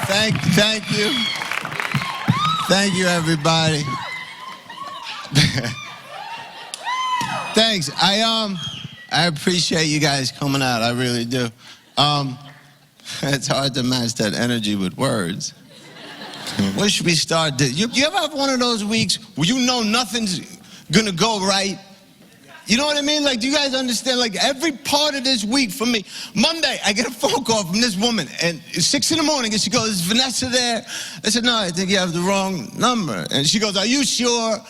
Thank you. Thank you, everybody. Thanks. I appreciate you guys coming out. I really do. It's hard to match that energy with words. Where should we start? You ever have one of those weeks where you know nothing's gonna go right? You know what I mean? Like, do you guys understand? Like, every part of this week for me, Monday, I get a phone call from this woman, and it's 6 in the morning, and she goes, "Is Vanessa there?" I said, "No, I think you have the wrong number." And she goes, "Are you sure?"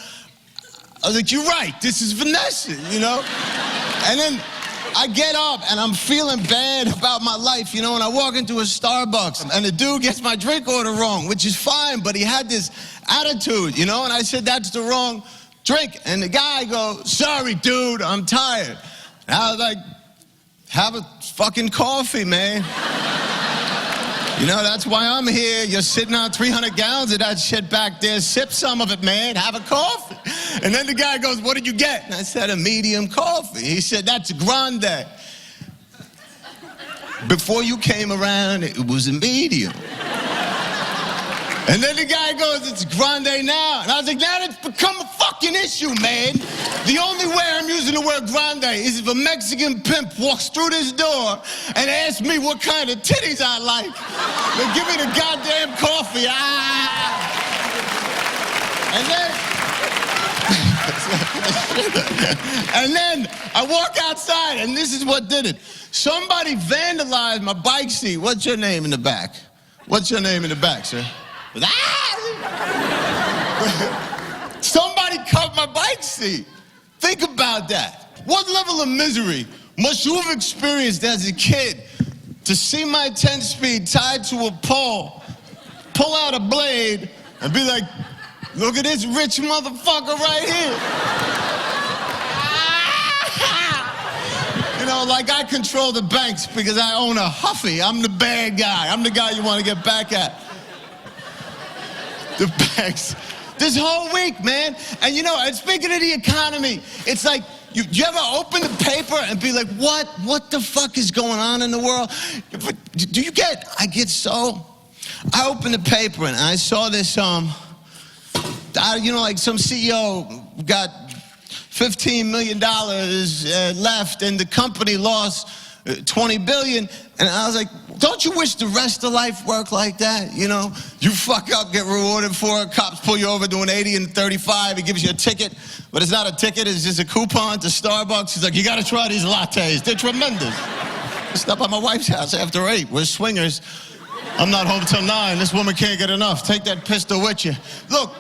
I was like, "You're right, this is Vanessa, you know?" And then I get up, and I'm feeling bad about my life, you know, and I walk into a Starbucks, and the dude gets my drink order wrong, which is fine, but he had this attitude, you know, and I said, "That's the wrong drink." And the guy goes, "Sorry, dude, I'm tired." And I was like, "Have a fucking coffee, man." You know, that's why I'm here. You're sitting on 300 gallons of that shit back there. Sip some of it, man. Have a coffee. And then the guy goes, "What did you get?" And I said, "A medium coffee." He said, "That's a grande." Before you came around, it was a medium. And then the guy goes, "It's grande now." And I was like, "Now it's become a fucking issue, man. The only way I'm using the word grande is if a Mexican pimp walks through this door and asks me what kind of titties I like. Then give me the goddamn coffee." And then I walk outside, and this is what did it. Somebody vandalized my bike seat. What's your name in the back? What's your name in the back, sir? Somebody cut my bike seat. Think about that. What level of misery must you have experienced as a kid to see my 10-speed tied to a pole, pull out a blade, and be like, "Look at this rich motherfucker right here." You know, like I control the banks because I own a Huffy. I'm the bad guy. I'm the guy you want to get back at. The banks. This whole week, man. And you know, and speaking of the economy, it's like, you ever open the paper and be like, what the fuck is going on in the world? Do you get, I opened the paper and I saw this, you know, like some CEO got $15 million left and the company lost $20 billion. And I was like, don't you wish the rest of life worked like that? You know, you fuck up, get rewarded for it. Cops pull you over doing 80 and 35. He gives you a ticket, but it's not a ticket. It's just a coupon to Starbucks. He's like, "You got to try these lattes. They're tremendous." I stopped at my wife's house after 8. We're swingers. I'm not home till 9. This woman can't get enough. Take that pistol with you. Look.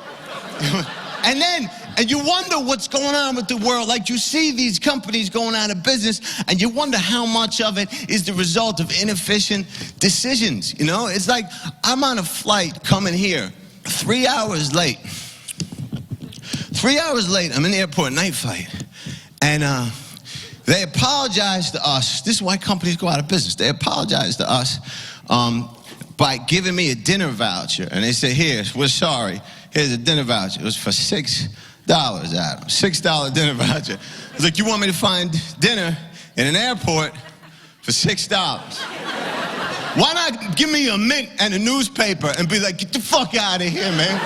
And you wonder what's going on with the world. Like, you see these companies going out of business, and you wonder how much of it is the result of inefficient decisions, you know? It's like, I'm on a flight coming here, 3 hours late. 3 hours late, I'm in the airport, night flight. And they apologized to us. This is why companies go out of business. They apologized to us by giving me a dinner voucher. And they said, "Here, we're sorry. Here's a dinner voucher." It was for $6, Adam. $6 dinner voucher. I was like, "You want me to find dinner in an airport for $6? Why not give me a mint and a newspaper and be like, get the fuck out of here, man?"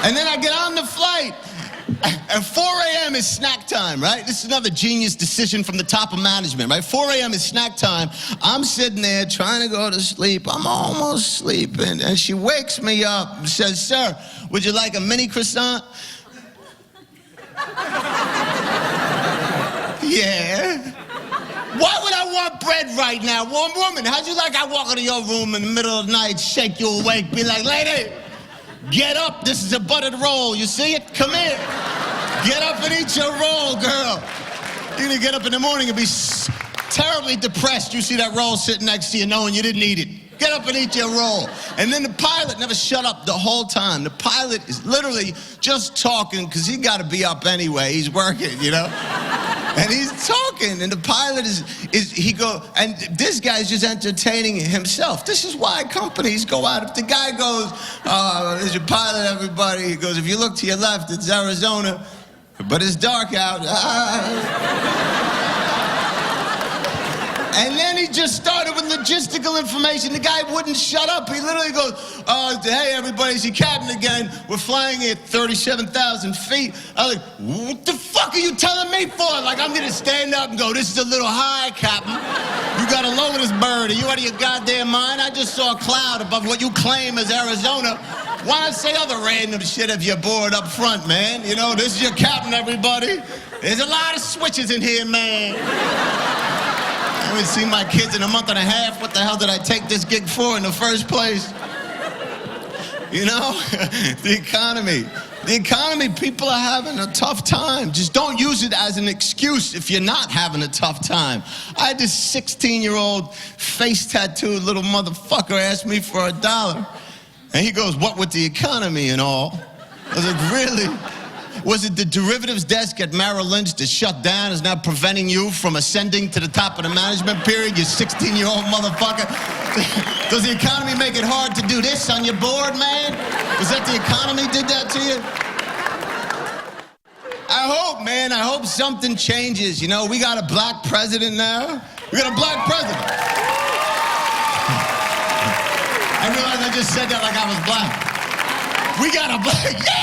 And then I get on the flight. At 4 a.m. is snack time, right? This is another genius decision from the top of management, right? 4 a.m. is snack time. I'm sitting there trying to go to sleep. I'm almost sleeping. And she wakes me up and says, "Sir, would you like a mini croissant?" Yeah. Why would I want bread right now? Woman, how'd you like I walk into your room in the middle of the night, shake you awake, be like, "Lady, get up, this is a buttered roll. You see it? Come here. Get up and eat your roll, girl." You're gonna get up in the morning and be terribly depressed. You see that roll sitting next to you knowing you didn't eat it. Get up and eat your roll. And then the pilot never shut up the whole time. The pilot is literally just talking because he got to be up anyway. He's working, you know? And he's talking, and the pilot and this guy's just entertaining himself. This is why companies go out. If the guy goes, "There's your pilot, everybody," he goes, "If you look to your left, it's Arizona, but it's dark out." And then he just started with logistical information. The guy wouldn't shut up. He literally goes, hey, everybody, it's your captain again. We're flying at 37,000 feet. I was like, what the fuck are you telling me for? Like, I'm going to stand up and go, this is a little high, Captain. You got to lower this bird. Are you out of your goddamn mind? I just saw a cloud above what you claim as Arizona. Why not say other random shit if you're bored up front, man? You know, this is your captain, everybody. There's a lot of switches in here, man. I haven't seen my kids in a month and a half. What the hell did I take this gig for in the first place? You know, the economy. The economy, people are having a tough time. Just don't use it as an excuse if you're not having a tough time. I had this 16-year-old face-tattooed little motherfucker ask me for $1. And he goes, what with the economy and all? I was like, really? Was it the derivatives desk at Merrill Lynch that shut down is now preventing you from ascending to the top of the management period, you 16-year-old motherfucker? Does the economy make it hard to do this on your board, man? Was that the economy did that to you? I hope, man, I hope something changes. You know, we got a black president now. We got a black president. I realized I just said that like I was black. We got a black, yeah!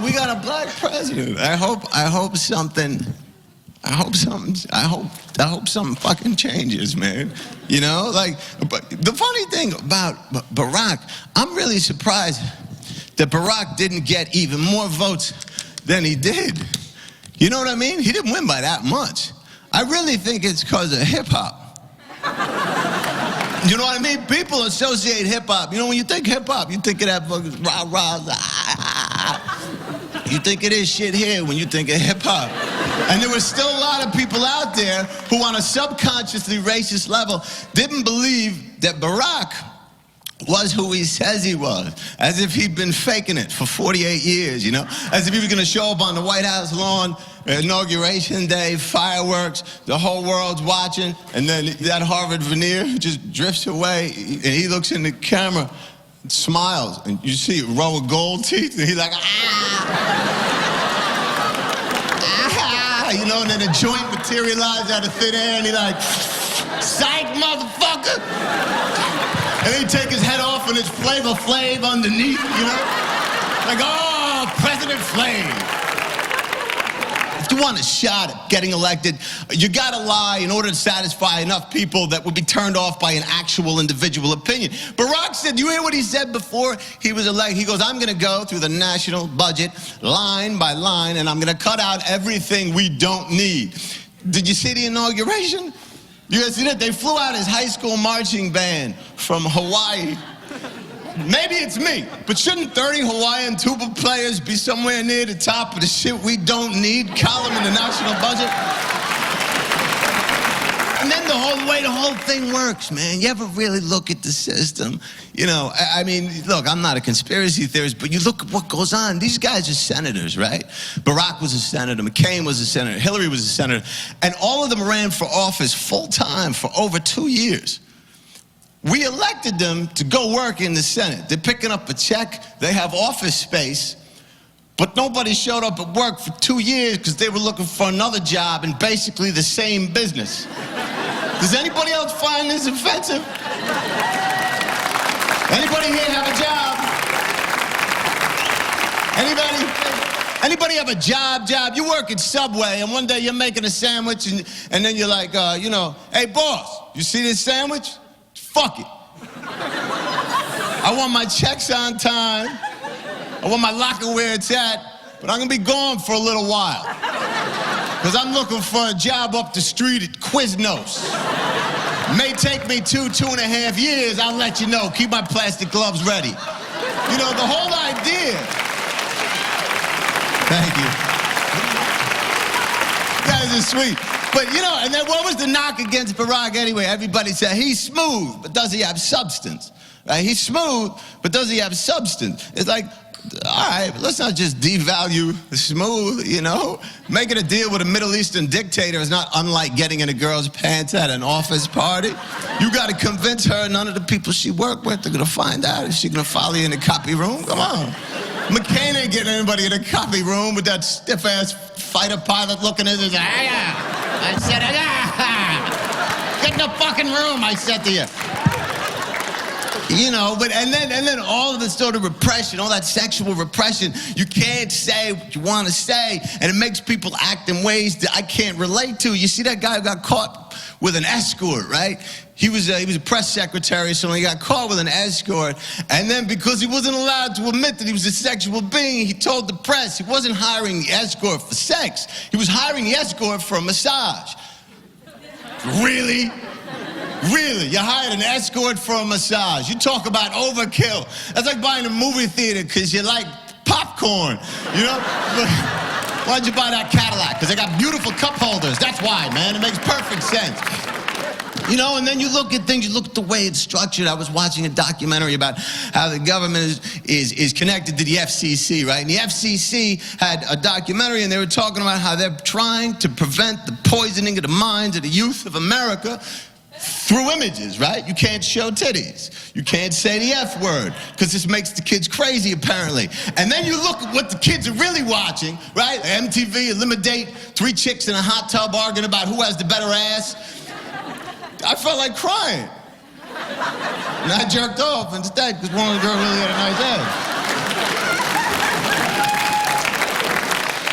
We got a black president. I hope something fucking changes, man. You know, like, but the funny thing about Barack, I'm really surprised that Barack didn't get even more votes than he did. You know what I mean? He didn't win by that much. I really think it's because of hip-hop. You know what I mean? People associate hip-hop. You know, when you think hip-hop, you think of that fucking rah-rah, you think of this shit here when you think of hip-hop. And there were still a lot of people out there who, on a subconsciously racist level, didn't believe that Barack was who he says he was, as if he'd been faking it for 48 years, you know? As if he was gonna show up on the White House lawn, Inauguration Day, fireworks, the whole world's watching, and then that Harvard veneer just drifts away, and he looks in the camera, and smiles, and you see a row of gold teeth, and he's like, you know, and then a joint materialized out of thin air, and he's like, psych, motherfucker! And then he'd take his head off, and it's Flavor Flav underneath, you know? Like, oh, President Flav. If you want a shot at getting elected, you gotta lie in order to satisfy enough people that would be turned off by an actual individual opinion. Barack said, you hear what he said before he was elected? He goes, I'm gonna go through the national budget line by line, and I'm gonna cut out everything we don't need. Did you see the inauguration? You guys see that? They flew out his high school marching band from Hawaii. Maybe it's me, but shouldn't 30 Hawaiian tuba players be somewhere near the top of the shit we don't need column in the national budget? And then the whole thing works, man. You ever really look at the system? You know, I mean, look, I'm not a conspiracy theorist, but you look at what goes on. These guys are senators, right? Barack was a senator, McCain was a senator, Hillary was a senator, and all of them ran for office full-time for over 2 years. We elected them to go work in the Senate. They're picking up a check, they have office space, but nobody showed up at work for 2 years because they were looking for another job in basically the same business. Does anybody else find this offensive? Anybody here have a job? Anybody have a job? You work at Subway, and one day you're making a sandwich, and then you're like, you know, hey, boss, you see this sandwich? Fuck it. I want my checks on time. I want my locker where it's at, but I'm gonna be gone for a little while. Because I'm looking for a job up the street at Quiznos. May take me 2.5 years, I'll let you know. Keep my plastic gloves ready. You know, the whole idea. Thank you. You guys are sweet. But, you know, and then what was the knock against Barack anyway? Everybody said, he's smooth, but does he have substance? Right? He's smooth, but does he have substance? It's like, all right, let's not just devalue smooth, you know? Making a deal with a Middle Eastern dictator is not unlike getting in a girl's pants at an office party. You got to convince her none of the people she worked with are going to find out if she's going to follow you in the copy room. Come on. McCain ain't getting anybody in a copy room with that stiff-ass fighter pilot looking at his, I said, Get in the fucking room, I said to you. You know, but and then all of the sort of repression, all that sexual repression, you can't say what you want to say, and it makes people act in ways that I can't relate to. You see that guy who got caught with an escort, right? He was a press secretary, so he got caught with an escort, and then because he wasn't allowed to admit that he was a sexual being, he told the press he wasn't hiring the escort for sex. He was hiring the escort for a massage. Really? Really? You hired an escort for a massage. You talk about overkill. That's like buying a movie theater because you like popcorn, you know? Why'd you buy that Cadillac? Because they got beautiful cup holders. That's why, man. It makes perfect sense. You know, and then you look at things, you look at the way it's structured. I was watching a documentary about how the government is connected to the FCC, right? And the FCC had a documentary, and they were talking about how they're trying to prevent the poisoning of the minds of the youth of America through images, right? You can't show titties. You can't say the F word, because this makes the kids crazy, apparently. And then you look at what the kids are really watching, right? MTV, Eliminate, 3 chicks in a hot tub arguing about who has the better ass. I felt like crying. And I jerked off instead, because one of the girls really had a nice ass.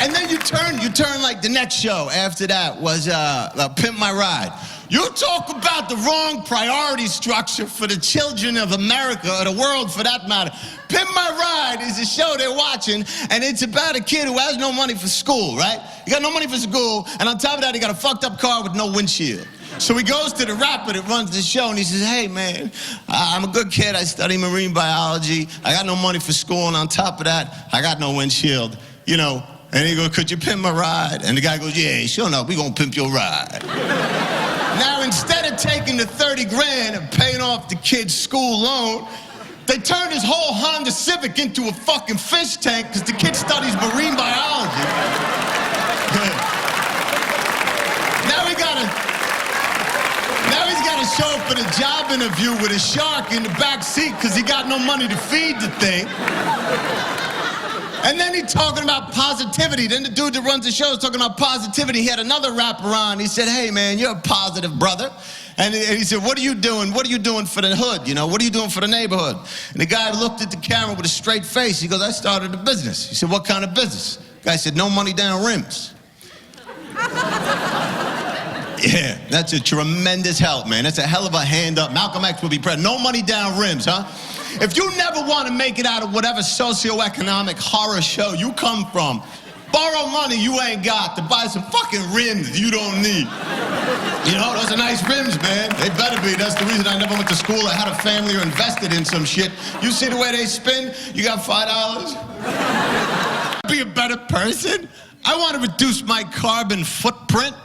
And then you turn like the next show after that was Pimp My Ride. You talk about the wrong priority structure for the children of America, or the world for that matter. Pimp My Ride is a show they're watching, and it's about a kid who has no money for school, right? He got no money for school, and on top of that, he got a fucked up car with no windshield. So he goes to the rapper that runs the show, and he says, hey, man, I'm a good kid. I study marine biology. I got no money for school, and on top of that, I got no windshield, you know. And he goes, could you pimp my ride? And the guy goes, yeah, sure enough, we gonna pimp your ride. Now, instead of taking the 30 grand and paying off the kid's school loan, they turned his whole Honda Civic into a fucking fish tank because the kid studies marine biology. Now he's got to show up for the job interview with a shark in the back seat because he got no money to feed the thing. And then he's talking about positivity. Then the dude that runs the show is talking about positivity. He had another rapper on. He said, hey, man, you're a positive brother. And he said, what are you doing? What are you doing for the hood? You know, what are you doing for the neighborhood? And the guy looked at the camera with a straight face. He goes, I started a business. He said, what kind of business? The guy said, no money down rims. Yeah, that's a tremendous help, man. That's a hell of a hand up. Malcolm X would be proud. No money down rims, huh? If you never want to make it out of whatever socioeconomic horror show you come from, borrow money you ain't got to buy some fucking rims you don't need. You know, those are nice rims, man. They better be. That's the reason I never went to school. I had a family or invested in some shit. You see the way they spin? You got $5? Be a better person? I want to reduce my carbon footprint.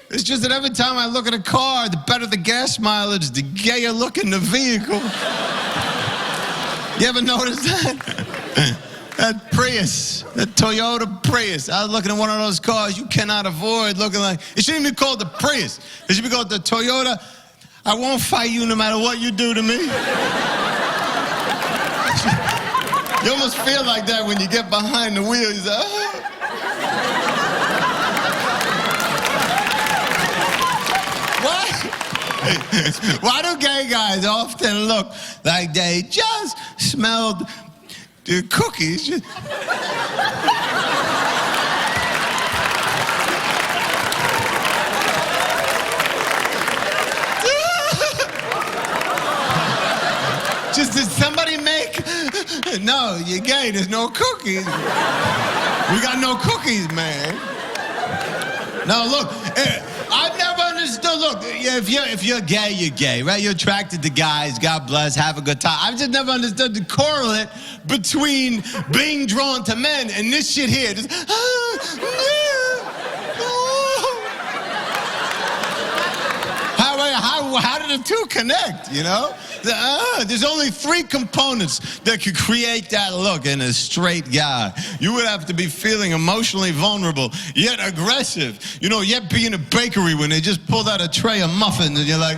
It's just that every time I look at a car, the better the gas mileage, the gayer looking the vehicle. You ever notice that? That Prius, that Toyota Prius. I was looking at one of those cars you cannot avoid looking like. It shouldn't be called the Prius. It should be called the Toyota. I won't fight you no matter what you do to me. You almost feel like that when you get behind the wheel. You say, oh. Why do gay guys often look like they just smelled the cookies? Just did somebody make? No, you're gay. There's no cookies. We got no cookies, man. No, look. I've never understood. Look, if you're gay, you're gay, right? You're attracted to guys. God bless. Have a good time. I've just never understood the correlate between being drawn to men and this shit here. Just, how did the two connect? You know? There's only 3 components that could create that look in a straight guy. You would have to be feeling emotionally vulnerable, yet aggressive. You know, yet be in a bakery when they just pulled out a tray of muffins and you're like...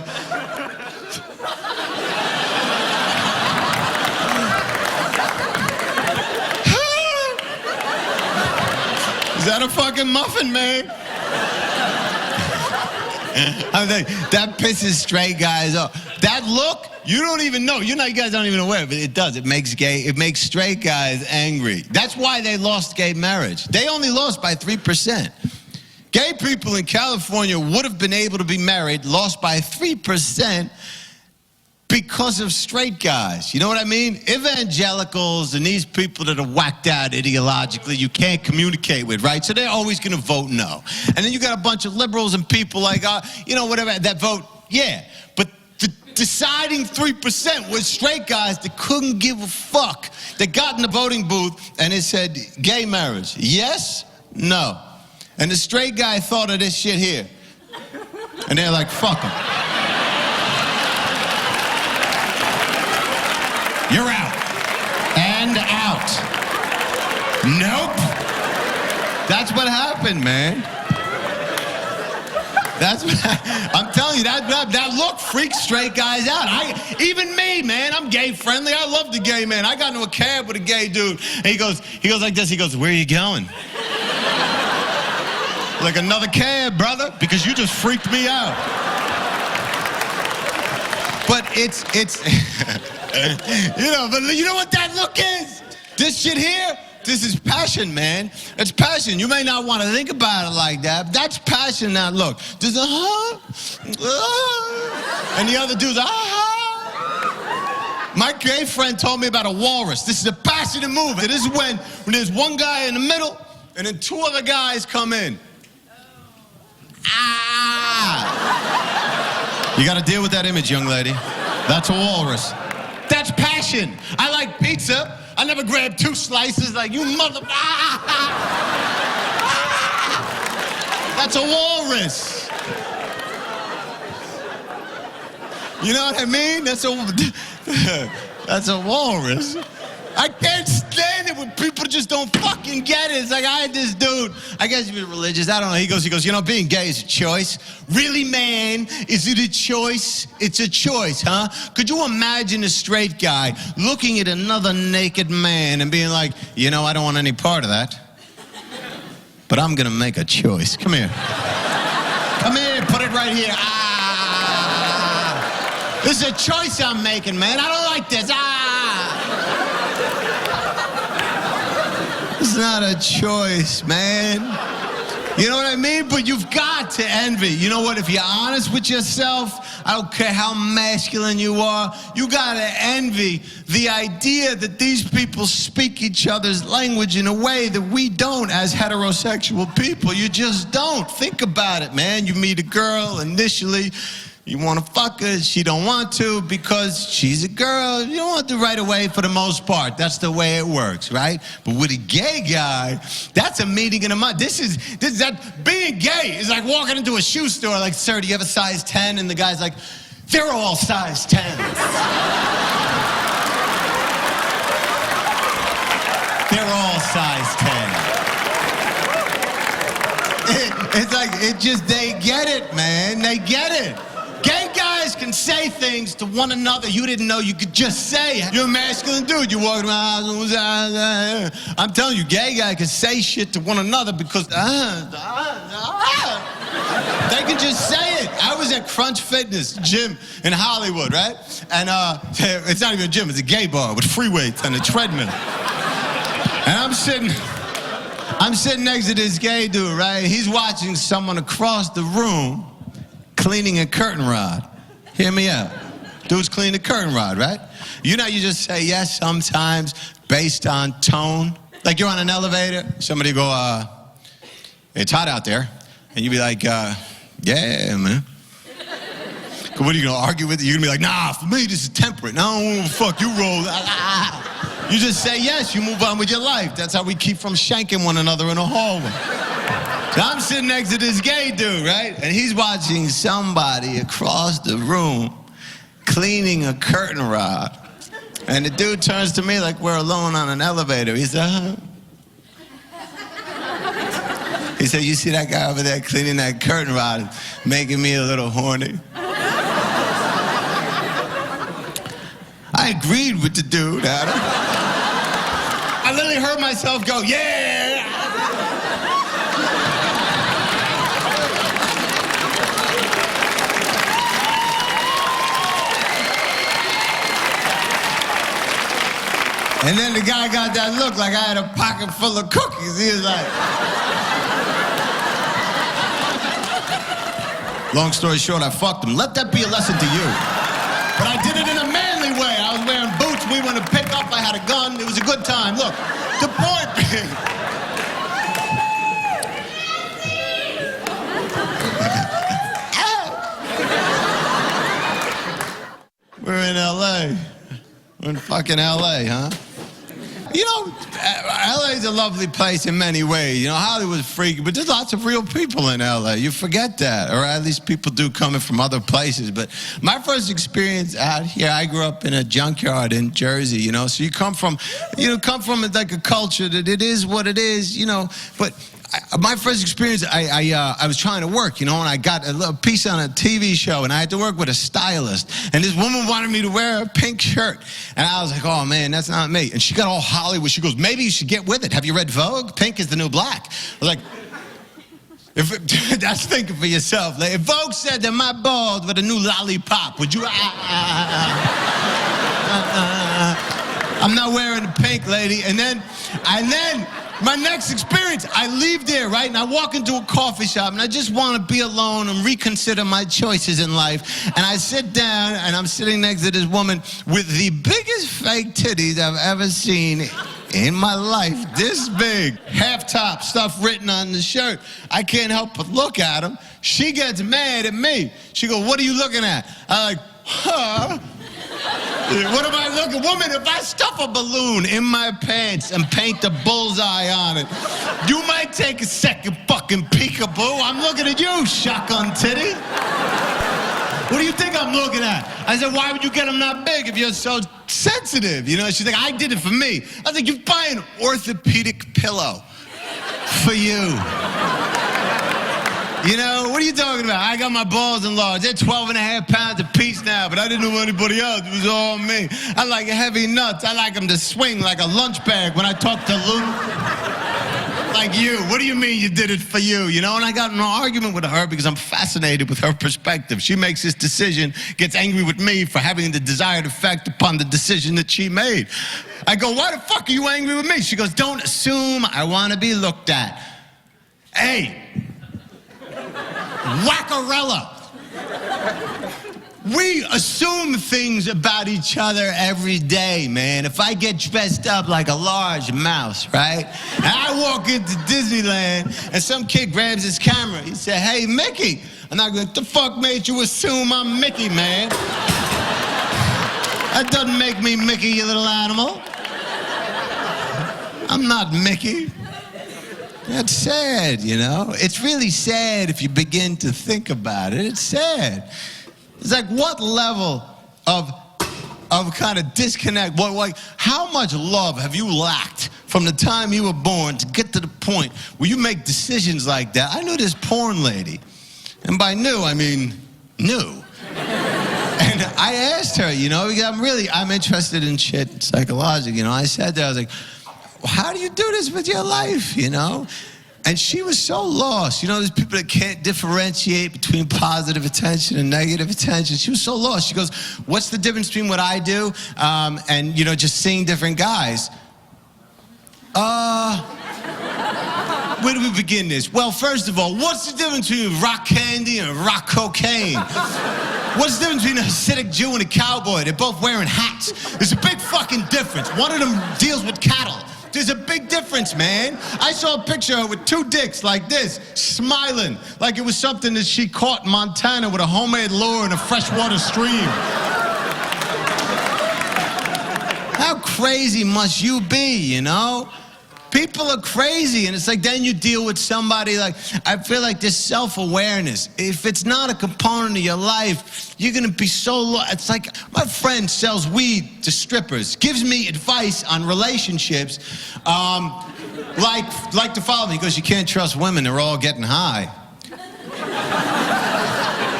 Is that a fucking muffin, man? I'm like, that pisses straight guys off. That look, you don't even know. You guys aren't even aware, but it does. It makes straight guys angry. That's why they lost gay marriage. They only lost by 3%. Gay people in California would have been able to be married, lost by 3%. Because of straight guys. You know what I mean? Evangelicals and these people that are whacked out ideologically, you can't communicate with, right? So they're always going to vote no. And then you got a bunch of liberals and people like, whatever, that vote, yeah. But the deciding 3% was straight guys that couldn't give a fuck. They got in the voting booth and it said, gay marriage, yes, no. And the straight guy thought of this shit here. And they're like, fuck them. You're out. And out. Nope. That's what happened, man. That's what I'm telling you, that look freaks straight guys out. Even me, man, I'm gay friendly. I love the gay man. I got into a cab with a gay dude, and he goes like this. He goes, where are you going? Like, another cab, brother, because you just freaked me out. But it's but you know what that look is? This shit here, this is passion, man. It's passion. You may not want to think about it like that, but that's passion, that look. There's a and the other dude's My gay friend told me about a walrus. This is a passionate move. This is when there's one guy in the middle, and then two other guys come in. You got to deal with that image, young lady. That's a walrus. That's passion. I like pizza. I never grab 2 slices like you mother. That's a walrus. You know what I mean? That's a walrus. I can't stand it when people just don't fucking get it. It's like, I had this dude, I guess he was religious, I don't know. He goes, being gay is a choice. Really, man? Is it a choice? It's a choice, huh? Could you imagine a straight guy looking at another naked man and being like, I don't want any part of that, but I'm gonna make a choice. Come here. Come here, put it right here. This is a choice I'm making, man. I don't like this. It's not a choice, man. You know what I mean? But you've got to envy. You know what? If you're honest with yourself, I don't care how masculine you are, you got to envy the idea that these people speak each other's language in a way that we don't as heterosexual people. You just don't. Think about it, man. You meet a girl initially. You want to fuck her, she don't want to because she's a girl. You don't want to right away for the most part. That's the way it works, right? But with a gay guy, that's a meeting in a month. Being gay is like walking into a shoe store like, sir, do you have a size 10? And the guy's like, they're all size 10s. They're all size 10. It's like, they get it, man. They get it. Gay guys can say things to one another you didn't know you could just say. You're a masculine dude. You're walking around. I'm telling you, gay guy can say shit to one another because they can just say it. I was at Crunch Fitness gym in Hollywood, right? And it's not even a gym. It's a gay bar with free weights and a treadmill. And I'm sitting next to this gay dude, right? He's watching someone across the room cleaning a curtain rod. Hear me out. Dude's cleaning a curtain rod, right? You just say yes sometimes based on tone. Like you're on an elevator, somebody go, it's hot out there. And you be like, yeah, man. What are you gonna argue with? You're gonna be like, nah, for me this is temperate. No, fuck, you roll. You just say yes, you move on with your life. That's how we keep from shanking one another in a hallway. So I'm sitting next to this gay dude, right? And he's watching somebody across the room cleaning a curtain rod. And the dude turns to me like we're alone on an elevator. He said, He said, you see that guy over there cleaning that curtain rod, making me a little horny? I agreed with the dude, Adam. I literally heard myself go, yeah! And then the guy got that look like I had a pocket full of cookies. He was like... Long story short, I fucked him. Let that be a lesson to you. But I did it in a manly way. I was wearing boots. We went to pick up. I had a gun. It was a good time. Look, the point being... We're in L.A. We're in fucking L.A., huh? You know, L.A.'s a lovely place in many ways. You know, Hollywood's freaky, but there's lots of real people in L.A. You forget that, or at least people do coming from other places. But my first experience out here, I grew up in a junkyard in Jersey, you know, so you come from like a culture that it is what it is, you know, but... my first experience, I was trying to work, you know, and I got a little piece on a TV show, and I had to work with a stylist. And this woman wanted me to wear a pink shirt. And I was like, oh, man, that's not me. And she got all Hollywood. She goes, maybe you should get with it. Have you read Vogue? Pink is the new black. I was like, that's thinking for yourself. Like, if Vogue said that my balls were the new lollipop, would you? I'm not wearing the pink, lady. And then, my next experience, I leave there, right? And I walk into a coffee shop, and I just want to be alone and reconsider my choices in life. And I sit down, and I'm sitting next to this woman with the biggest fake titties I've ever seen in my life. This big, half-top, stuff written on the shirt. I can't help but look at them. She gets mad at me. She goes, what are you looking at? I'm like, huh? What am I looking? Woman, if I stuff a balloon in my pants and paint the bullseye on it, you might take a second fucking peekaboo. I'm looking at you, shotgun titty. What do you think I'm looking at? I said, why would you get them that big if you're so sensitive? You know, she's like, I did it for me. I was like, you buy an orthopedic pillow for you. You know, what are you talking about? I got my balls enlarged. They're 12.5 pounds apiece now, but I didn't know anybody else. It was all me. I like heavy nuts. I like them to swing like a lunch bag when I talk to Luke. Like you. What do you mean you did it for you? You know, and I got in an argument with her because I'm fascinated with her perspective. She makes this decision, gets angry with me for having the desired effect upon the decision that she made. I go, why the fuck are you angry with me? She goes, don't assume I want to be looked at. Hey. Wackarella. We assume things about each other every day, man. If I get dressed up like a large mouse, right? And I walk into Disneyland and some kid grabs his camera. He said, hey, Mickey. And I go, what the fuck made you assume I'm Mickey, man? That doesn't make me Mickey, you little animal. I'm not Mickey. That's sad, you know? It's really sad if you begin to think about it. It's sad. It's like, what level of kind of disconnect, like, how much love have you lacked from the time you were born to get to the point where you make decisions like that? I knew this porn lady, and by knew, I mean knew. And I asked her, you know, because I'm interested in shit psychological, you know? I said to her, I was like, how do you do this with your life, you know? And she was so lost. You know, there's people that can't differentiate between positive attention and negative attention. She was so lost. She goes, what's the difference between what I do and, you know, just seeing different guys? Where do we begin this? Well, first of all, what's the difference between rock candy and rock cocaine? What's the difference between a Hasidic Jew and a cowboy? They're both wearing hats. There's a big fucking difference. One of them deals with cattle. There's a big difference, man. I saw a picture of her with two dicks like this, smiling, like it was something that she caught in Montana with a homemade lure in a freshwater stream. How crazy must you be, you know? People are crazy, and it's like then you deal with somebody like, I feel like this self-awareness, if it's not a component of your life, you're gonna be so low. It's like my friend sells weed to strippers, gives me advice on relationships, like to follow me. He goes, you can't trust women, they're all getting high.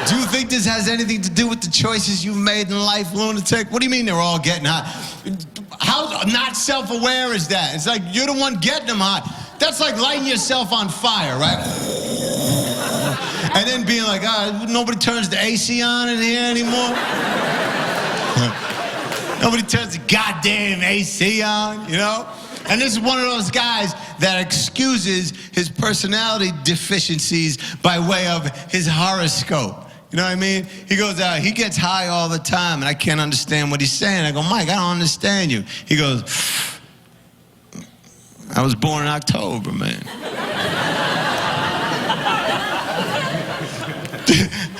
Do you think this has anything to do with the choices you've made in life, lunatic? What do you mean they're all getting high? How not self-aware is that? It's like you're the one getting them hot. That's like lighting yourself on fire, right? And then being like, nobody turns the AC on in here anymore. Nobody turns the goddamn AC on, you know? And this is one of those guys that excuses his personality deficiencies by way of his horoscope. You know what I mean? He goes out, he gets high all the time, and I can't understand what he's saying. I go, Mike, I don't understand you. He goes, I was born in October, man.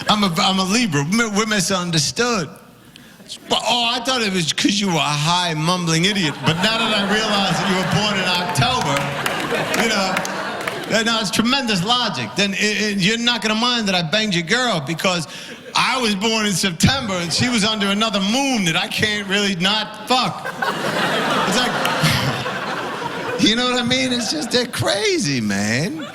I'm a Libra. We're misunderstood. Oh, I thought it was because you were a high, mumbling idiot. But now that I realize that you were born in October, you know, no, it's tremendous logic. Then you're not going to mind that I banged your girl because I was born in September and she was under another moon that I can't really not fuck. It's like, you know what I mean? It's just, they're crazy, man.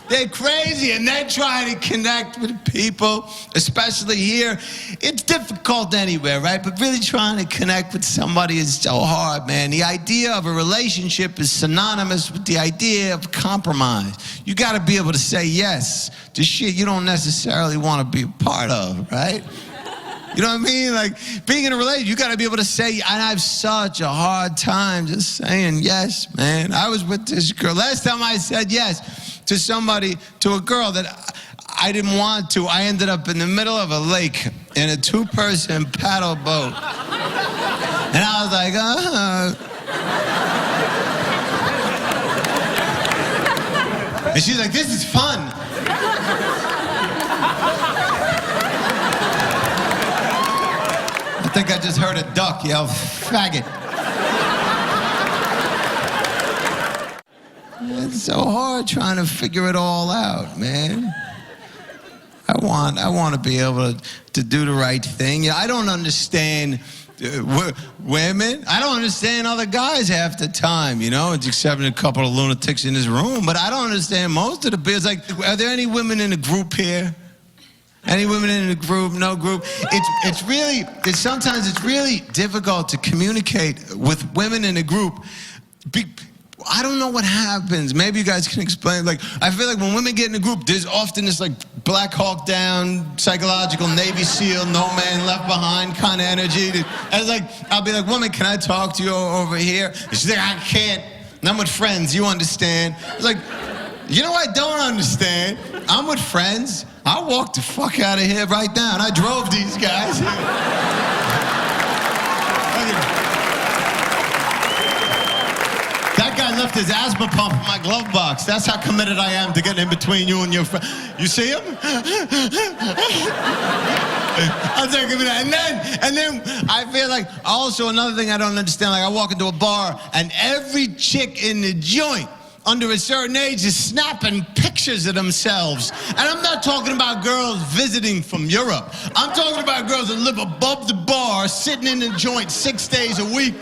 They're crazy, and they're trying to connect with people, especially here. It's difficult anywhere, right? But really trying to connect with somebody is so hard, man. The idea of a relationship is synonymous with the idea of compromise. You got to be able to say yes to shit you don't necessarily want to be a part of, right? You know what I mean? Like, being in a relationship, you got to be able to say, and I have such a hard time just saying yes, man. I was with this girl. Last time I said yes to somebody, to a girl that I didn't want to, I ended up in the middle of a lake in a 2-person paddle boat. And I was like, And she's like, this is fun. I think I just heard a duck yell, faggot. It's so hard trying to figure it all out, man. I want to be able to do the right thing. You know, I don't understand women. I don't understand other guys half the time, you know, except a couple of lunatics in this room. But I don't understand most of the beers. Like, are there any women in the group here? Any women in the group? No group? Sometimes it's really difficult to communicate with women in a group. I don't know what happens. Maybe you guys can explain. Like, I feel like when women get in a group, there's often this like Black Hawk Down, psychological Navy SEAL, no man left behind kind of energy. And it's like, I'll be like, woman, can I talk to you over here? And she's like, I can't. And I'm with friends, you understand. It's like, you know what I don't understand? I'm with friends. I'll walk the fuck out of here right now. And I drove these guys here. That guy left his asthma pump in my glove box. That's how committed I am to getting in between you and your friend. You see him? I'll take him. And then I feel like also another thing I don't understand. Like, I walk into a bar and every chick in the joint under a certain age is snapping pictures of themselves. And I'm not talking about girls visiting from Europe. I'm talking about girls that live above the bar, sitting in the joint 6 days a week.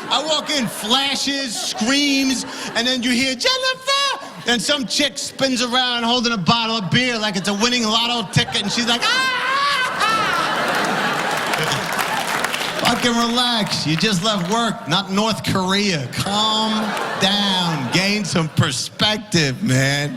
I walk in, flashes, screams, and then you hear, Jennifer! And some chick spins around holding a bottle of beer like it's a winning lotto ticket, and she's like, Fucking relax. You just left work, not North Korea. Calm down. Gain some perspective, man.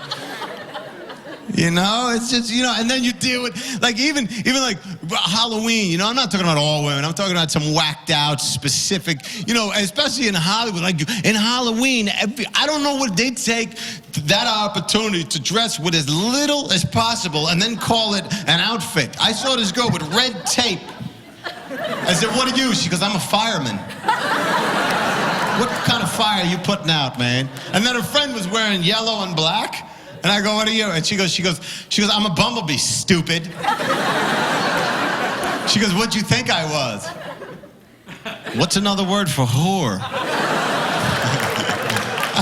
You know, it's just, you know, and then you deal with, like, even like Halloween, you know, I'm not talking about all women. I'm talking about some whacked out, specific, you know, especially in Hollywood. Like, in Halloween, I don't know what they take that opportunity to dress with as little as possible and then call it an outfit. I saw this girl with red tape. I said, what are you? She goes, I'm a fireman. What kind of fire are you putting out, man? And then her friend was wearing yellow and black. And I go, what are you? And she goes, I'm a bumblebee, stupid. She goes, what'd you think I was? What's another word for whore?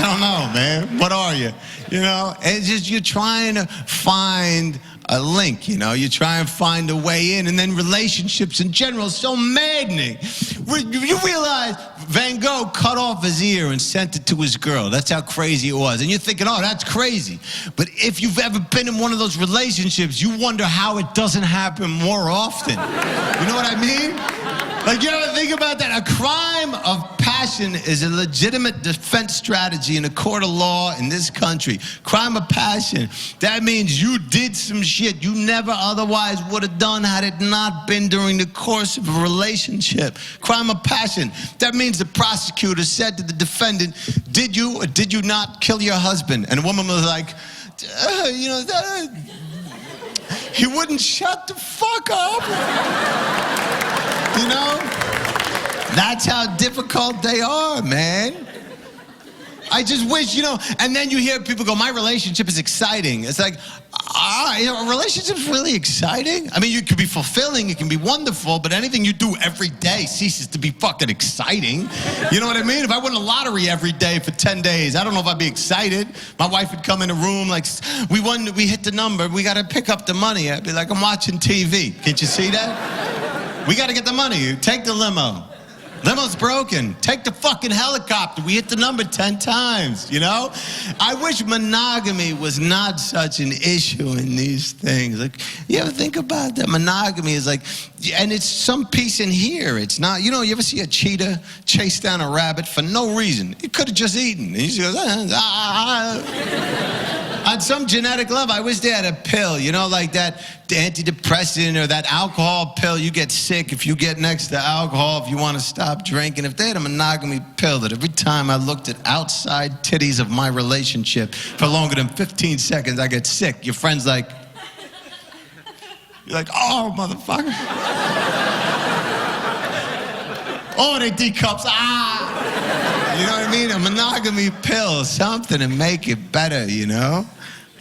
I don't know, man. What are you? You know, it's just you're trying to find a link, you know, you try and find a way in, and then relationships in general are so maddening. You realize Van Gogh cut off his ear and sent it to his girl. That's how crazy it was. And you're thinking, oh, that's crazy. But if you've ever been in one of those relationships, you wonder how it doesn't happen more often. You know what I mean? Like, you ever think about that? A crime of passion passion is a legitimate defense strategy in a court of law in this country. Crime of passion, that means you did some shit you never otherwise would have done had it not been during the course of a relationship. Crime of passion, that means the prosecutor said to the defendant, did you or did you not kill your husband? And the woman was like, he wouldn't shut the fuck up. You know? That's how difficult they are, man. I just wish, and then you hear people go, my relationship is exciting. It's like, a relationship's really exciting? I mean, you can be fulfilling, it can be wonderful, but anything you do every day ceases to be fucking exciting. You know what I mean? If I won a lottery every day for 10 days, I don't know if I'd be excited. My wife would come in the room like, we hit the number, we gotta pick up the money. I'd be like, I'm watching TV. Can't you see that? We gotta get the money, take the limo. Limo's broken. Take the fucking helicopter. We hit the number 10 times, I wish monogamy was not such an issue in these things. Like, you ever think about that? Monogamy is like, and it's some piece in here. It's not, you ever see a cheetah chase down a rabbit for no reason? It could have just eaten. And he just goes, On some genetic level, I wish they had a pill, like that antidepressant or that alcohol pill. You get sick if you get next to alcohol, if you want to stop drinking. If they had a monogamy pill that every time I looked at outside titties of my relationship for longer than 15 seconds, I get sick. Your friend's like, you're like, oh, motherfucker. Oh, they D-cups, You know what I mean? A monogamy pill, something to make it better,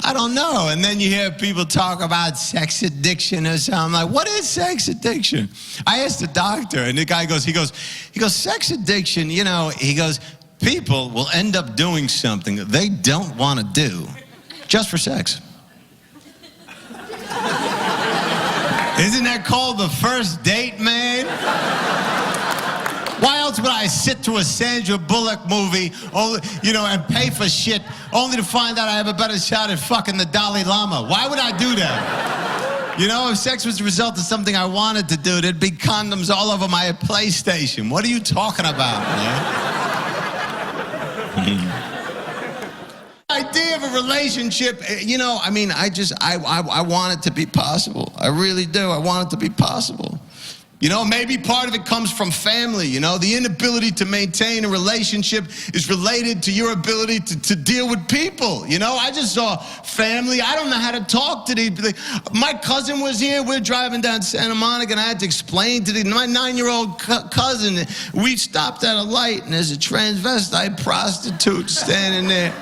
I don't know. And then you hear people talk about sex addiction or something. I'm like, what is sex addiction? I asked the doctor, and the guy goes, he goes, sex addiction, he goes, people will end up doing something they don't want to do just for sex. Isn't that called the first date, man? Why else would I sit through a Sandra Bullock movie, and pay for shit only to find out I have a better shot at fucking the Dalai Lama? Why would I do that? If sex was the result of something I wanted to do, there'd be condoms all over my PlayStation. What are you talking about, man? Idea of a relationship, I want it to be possible. I really do. I want it to be possible. Maybe part of it comes from family, The inability to maintain a relationship is related to your ability to deal with people, I just saw family. I don't know how to talk to these. My cousin was here. We're driving down Santa Monica, and I had to explain to my 9-year-old cousin. We stopped at a light, and there's a transvestite prostitute standing there.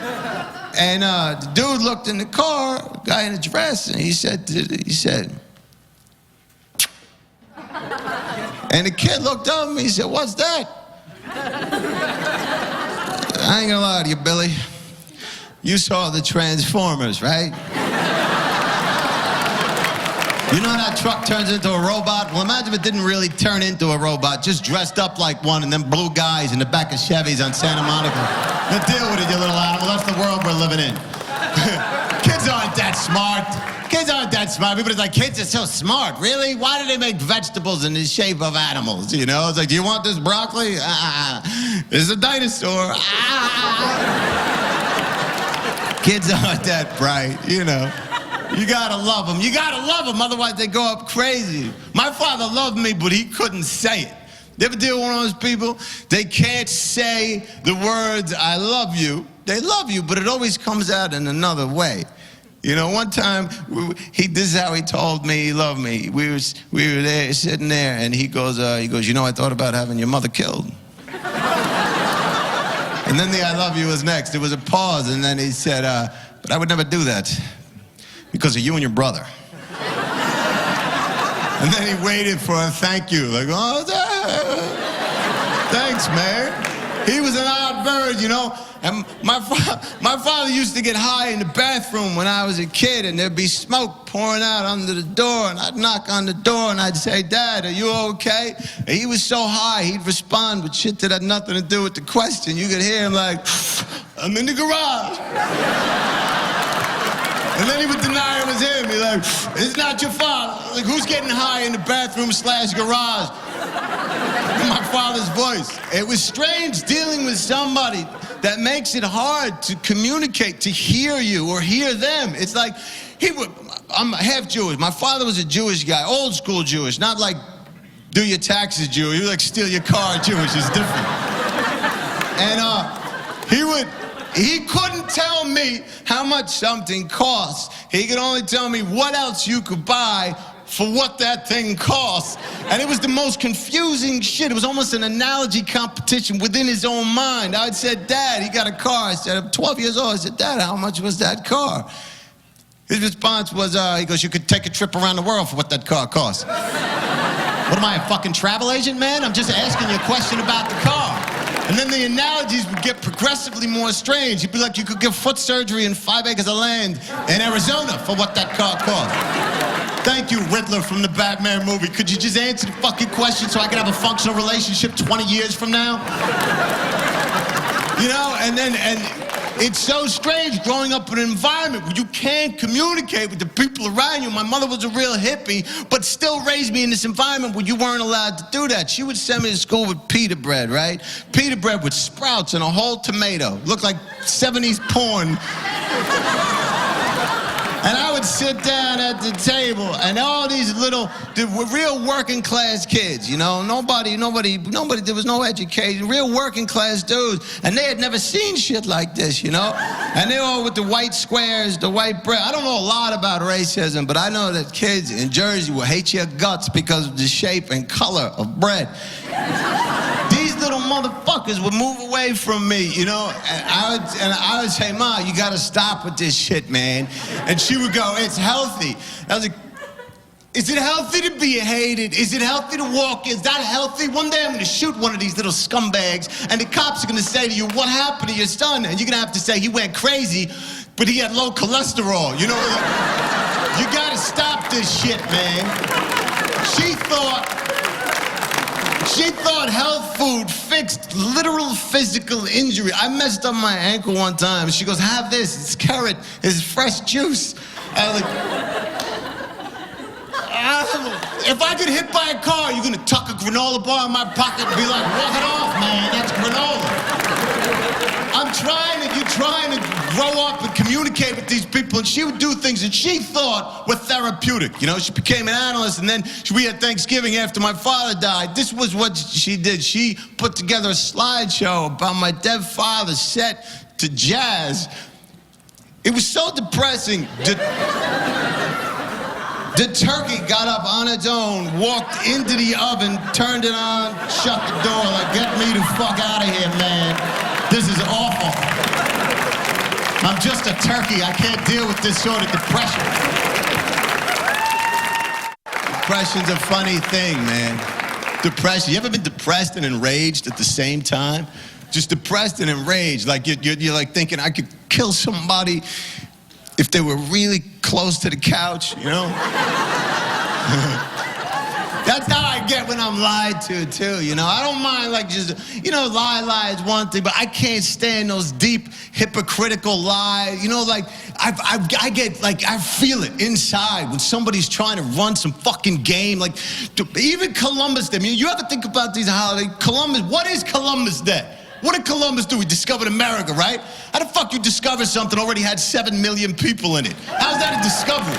And the dude looked in the car, guy in a dress, and he said, and the kid looked up at me, he said, what's that? I ain't gonna lie to you, Billy. You saw the Transformers, right? You know that truck turns into a robot? Well, imagine if it didn't really turn into a robot, just dressed up like one, and then blue guys in the back of Chevys on Santa Monica. Now deal with it, you little animal. That's the world we're living in. Kids aren't that smart. Kids aren't that smart. People are like, kids are so smart. Really? Why do they make vegetables in the shape of animals? It's like, do you want this broccoli? This is a dinosaur. Kids aren't that bright, You gotta love them. You gotta love them, otherwise they go up crazy. My father loved me, but he couldn't say it. You ever deal with one of those people? They can't say the words, I love you. They love you, but it always comes out in another way. One time, this is how he told me he loved me. We were there, sitting there, and he goes, I thought about having your mother killed. And then the I love you was next. There was a pause, and then he said, but I would never do that because of you and your brother. And then he waited for a thank you, like, oh, thanks, man. He was an odd bird, And my father used to get high in the bathroom when I was a kid, and there'd be smoke pouring out under the door, and I'd knock on the door, and I'd say, Dad, are you okay? And he was so high, he'd respond with shit that had nothing to do with the question. You could hear him like, I'm in the garage. And then he would deny it was him. He's like, it's not your father. Like, who's getting high in the bathroom/garage? In my father's voice. It was strange dealing with somebody that makes it hard to communicate, to hear you or hear them. It's like, I'm half Jewish. My father was a Jewish guy, old school Jewish, not like do your taxes Jewish. He was like steal your car Jewish. It's different. And he couldn't tell me how much something costs. He could only tell me what else you could buy for what that thing costs. And it was the most confusing shit. It was almost an analogy competition within his own mind. I said, Dad, he got a car. I said, I'm 12 years old. I said, Dad, how much was that car? His response was, he goes, you could take a trip around the world for what that car costs. What am I, a fucking travel agent, man? I'm just asking you a question about the car. And then the analogies would get progressively more strange. He'd be like, you could get foot surgery and 5 acres of land in Arizona for what that car costs. Thank you, Riddler from the Batman movie. Could you just answer the fucking question so I can have a functional relationship 20 years from now? You know, and it's so strange growing up in an environment where you can't communicate with the people around you. My mother was a real hippie, but still raised me in this environment where you weren't allowed to do that. She would send me to school with pita bread, right? Pita bread with sprouts and a whole tomato. Looked like 70s porn. And I would sit down at the table, and all these real working class kids, you know, nobody, there was no education, real working class dudes, and they had never seen shit like this, you know? And they all with the white squares, the white bread. I don't know a lot about racism, but I know that kids in Jersey will hate your guts because of the shape and color of bread. These little motherfuckers would move away from me, you know? And I would say, Ma, you gotta stop with this shit, man. And she would go, it's healthy. I was like, is it healthy to be hated? Is it healthy to walk? Is that healthy? One day I'm gonna shoot one of these little scumbags, and the cops are gonna say to you, what happened to your son? And you're gonna have to say, he went crazy, but he had low cholesterol. You know, you gotta stop this shit, man. She thought health food fixed literal physical injury. I messed up my ankle one time. She goes, have this, it's carrot, it's fresh juice. I was like, if I get hit by a car, you're gonna tuck a granola bar in my pocket and be like, walk it off, man, that's granola. You're trying to grow up and communicate with these people, and she would do things that she thought were therapeutic. You know, she became an analyst, and then we had Thanksgiving after my father died. This was what she did. She put together a slideshow about my dead father set to jazz. It was so depressing. The turkey got up on its own, walked into the oven, turned it on, shut the door, like, get me the fuck out of here, man. This is awful. I'm just a turkey. I can't deal with this sort of depression. Depression's a funny thing, man. Depression. You ever been depressed and enraged at the same time? Just depressed and enraged. Like you're like thinking, I could kill somebody if they were really close to the couch, you know? That's how I get when I'm lied to, too, you know? I don't mind, like, just, you know, lie is one thing, but I can't stand those deep, hypocritical lies. You know, like, I get, like, I feel it inside when somebody's trying to run some fucking game. Like, even Columbus Day. I mean, you ever think about these holidays? Columbus, what is Columbus Day? What did Columbus do? He discovered America, right? How the fuck you discover something already had 7 million people in it? How's that a discovery?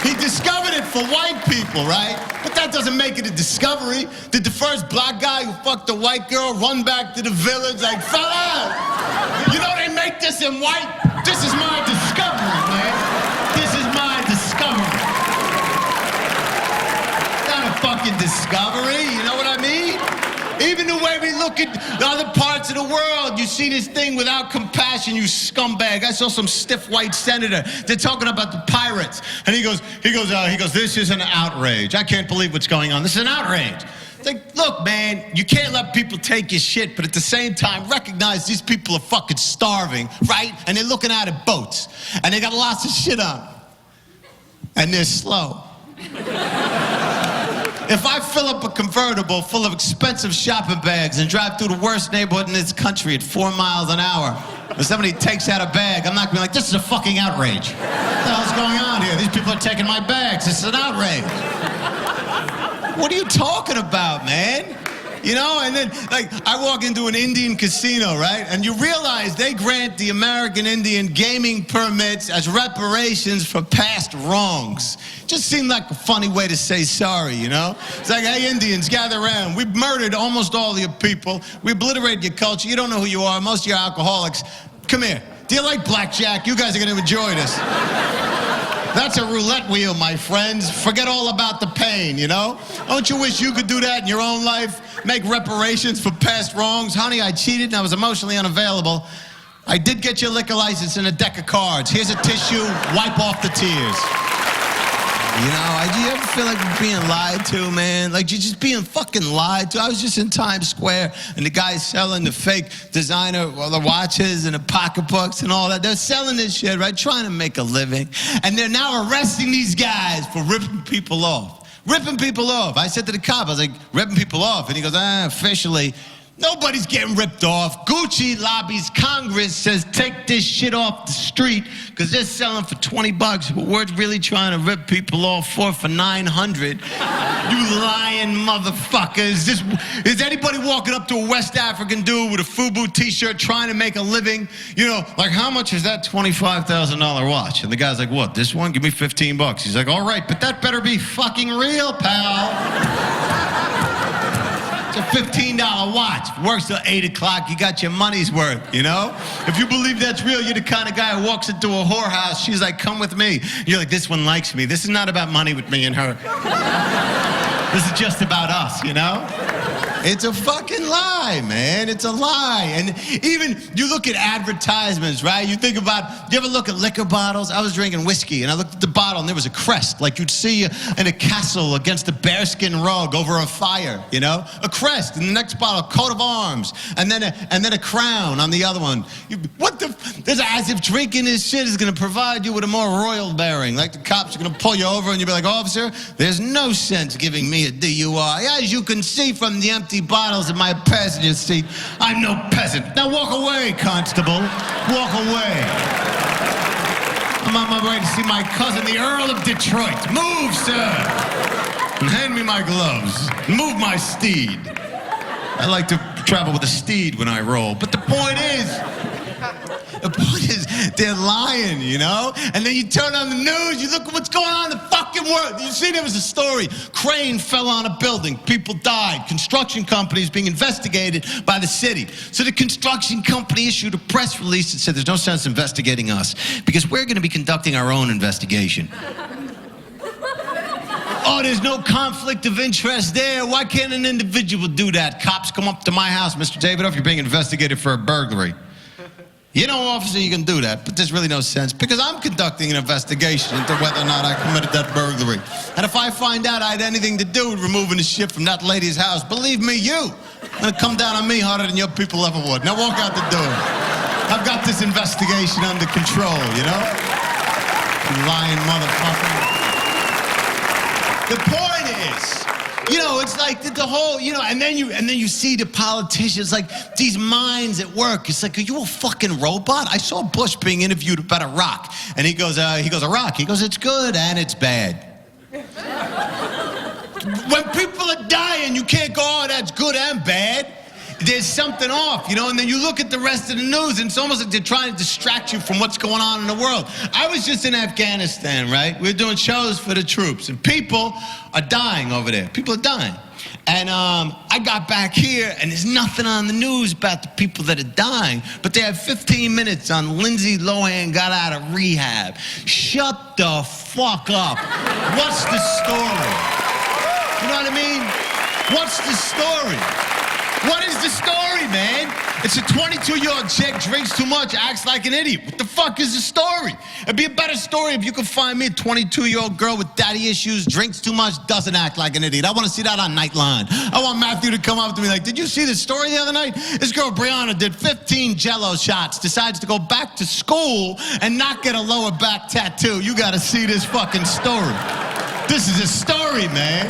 He discovered it for white people, right? But that doesn't make it a discovery. Did the first black guy who fucked a white girl run back to the village like, fella, you know they make this in white? This is my discovery, man. This is my discovery. Not a fucking discovery, you know what I mean? Even the way we look at the other parts of the world, you see this thing without compassion, you scumbag. I saw some stiff white senator. They're talking about the pirates. And he goes, this is an outrage. I can't believe what's going on. This is an outrage. It's like, look, man, you can't let people take your shit, but at the same time, recognize these people are fucking starving, right? And they're looking out at boats. And they got lots of shit on. And they're slow. If I fill up a convertible full of expensive shopping bags and drive through the worst neighborhood in this country at 4 miles an hour, When somebody takes out a bag, I'm not going to be like, this is a fucking outrage. What the hell's going on here? These people are taking my bags. This is an outrage. What are you talking about, man? You know, and then, like, I walk into an Indian casino, right? And you realize they grant the American Indian gaming permits as reparations for past wrongs. Just seemed like a funny way to say sorry, you know? It's like, hey, Indians, gather around. We've murdered almost all your people. We obliterated your culture. You don't know who you are. Most of you are alcoholics. Come here. Do you like blackjack? You guys are going to enjoy this. That's a roulette wheel, my friends. Forget all about the pain, you know? Don't you wish you could do that in your own life? Make reparations for past wrongs? Honey, I cheated and I was emotionally unavailable. I did get your liquor license and a deck of cards. Here's a tissue. Wipe off the tears. You know, do you ever feel like you're being lied to, man? Like you're just being fucking lied to. I was just in Times Square, and the guy's selling the fake designer, well, the watches and the pocketbooks and all that. They're selling this shit, right? Trying to make a living. And they're now arresting these guys for ripping people off. Ripping people off. I said to the cop, I was like, ripping people off. And he goes, officially, nobody's getting ripped off. Gucci lobbies Congress, says take this shit off the street because they're selling for $20. But we're really trying to rip people off for $900. You lying motherfuckers. Is anybody walking up to a West African dude with a FUBU t-shirt trying to make a living? You know, like, how much is that $25,000 watch? And the guy's like, what, this one? Give me $15. He's like, all right, but that better be fucking real, pal. A $15 watch. Works till 8 o'clock. You got your money's worth, you know? If you believe that's real, you're the kind of guy who walks into a whorehouse. She's like, come with me. You're like, this one likes me. This is not about money with me and her. This is just about us, you know? It's a fucking lie, man. It's a lie. And even, you look at advertisements, right? You think about, you ever look at liquor bottles? I was drinking whiskey, and I looked at the bottle, and there was a crest, like you'd see in a castle against a bearskin rug over a fire, you know? A crest. In the next bottle, coat of arms, and then a crown on the other one. There's as if drinking this shit is going to provide you with a more royal bearing. Like the cops are going to pull you over, and you'll be like, officer, there's no sense giving me a DUI. As you can see from the empty bottles in my passenger seat, I'm no peasant. Now walk away, constable. Walk away. I'm on my way to see my cousin, the Earl of Detroit. Move, sir. And hand me my gloves. Move my steed. I like to travel with a steed when I roll. But the point is, they're lying, you know? And then you turn on the news, you look at what's going on in the fucking world. You see, there was a story. Crane fell on a building. People died. Construction companies being investigated by the city. So the construction company issued a press release that said there's no sense investigating us because we're going to be conducting our own investigation. Oh, there's no conflict of interest there. Why can't an individual do that? Cops come up to my house, Mr. Davidoff, you're being investigated for a burglary. You know, officer, you can do that, but there's really no sense because I'm conducting an investigation into whether or not I committed that burglary. And if I find out I had anything to do with removing the shit from that lady's house, believe me, it's going to come down on me harder than your people ever would. Now walk out the door. I've got this investigation under control, you know? You lying motherfucker. The point is, you know, it's like the whole, you know, and then you see the politicians, like these minds at work. It's like, are you a fucking robot? I saw Bush being interviewed about Iraq, and he goes, Iraq. He goes, it's good and it's bad. When people are dying, you can't go, oh, that's good and bad. There's something off, you know, and then you look at the rest of the news, and it's almost like they're trying to distract you from what's going on in the world. I was just in Afghanistan, right? We were doing shows for the troops, and people are dying over there. People are dying. And I got back here, and there's nothing on the news about the people that are dying, but they have 15 minutes on Lindsay Lohan got out of rehab. Shut the fuck up. What's the story? You know what I mean? What's the story? What is the story, man? It's a 22-year-old chick, drinks too much, acts like an idiot. What the fuck is the story? It'd be a better story if you could find me a 22-year-old girl with daddy issues, drinks too much, doesn't act like an idiot. I want to see that on Nightline. I want Matthew to come up to me like, did you see the story the other night? This girl, Brianna, did 15 Jell-O shots, decides to go back to school and not get a lower back tattoo. You got to see this fucking story. This is a story, man.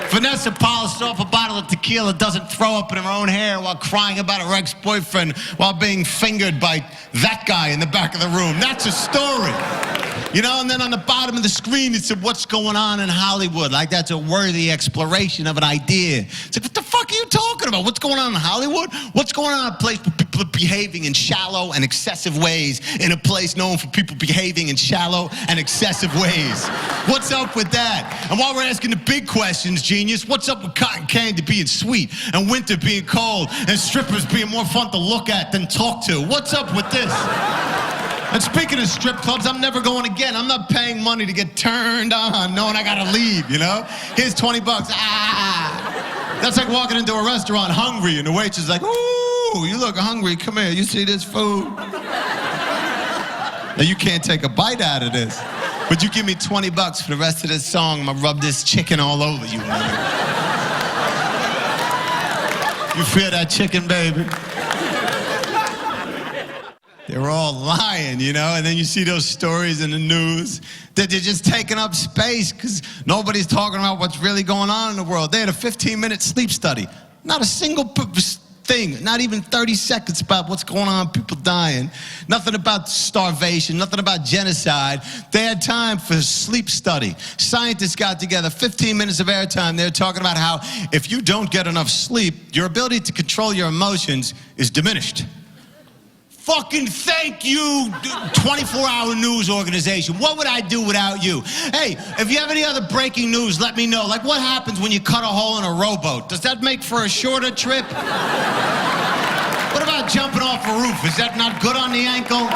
Vanessa polished off a bottle of tequila, doesn't throw up in her own hair while crying about her ex-boyfriend while being fingered by that guy in the back of the room. That's a story. You know, and then on the bottom of the screen, it said, what's going on in Hollywood? Like, that's a worthy exploration of an idea. It's like, what the fuck are you talking about? What's going on in Hollywood? What's going on in a place where people are behaving in shallow and excessive ways in a place known for people behaving in shallow and excessive ways? What's up with that? And while we're asking the big questions, genius, what's up with cotton candy being sweet and winter being cold and strippers being more fun to look at than talk to? What's up with this? And speaking of strip clubs, I'm never going again. I'm not paying money to get turned on knowing I gotta leave, you know? Here's 20 bucks. Ah! That's like walking into a restaurant hungry and the waitress is like, ooh, you look hungry. Come here, you see this food? Now you can't take a bite out of this, but you give me 20 bucks for the rest of this song, I'm gonna rub this chicken all over you, man. You feel that chicken, baby? They're all lying, you know, and then you see those stories in the news that they're just taking up space because nobody's talking about what's really going on in the world. They had a 15-minute sleep study. Not a single thing, not even 30 seconds about what's going on, people dying. Nothing about starvation, nothing about genocide. They had time for a sleep study. Scientists got together, 15 minutes of airtime. They were talking about how if you don't get enough sleep, your ability to control your emotions is diminished. Fucking thank you, 24-hour news organization. What would I do without you? Hey, if you have any other breaking news, let me know. Like, what happens when you cut a hole in a rowboat? Does that make for a shorter trip? What about jumping off a roof? Is that not good on the ankle?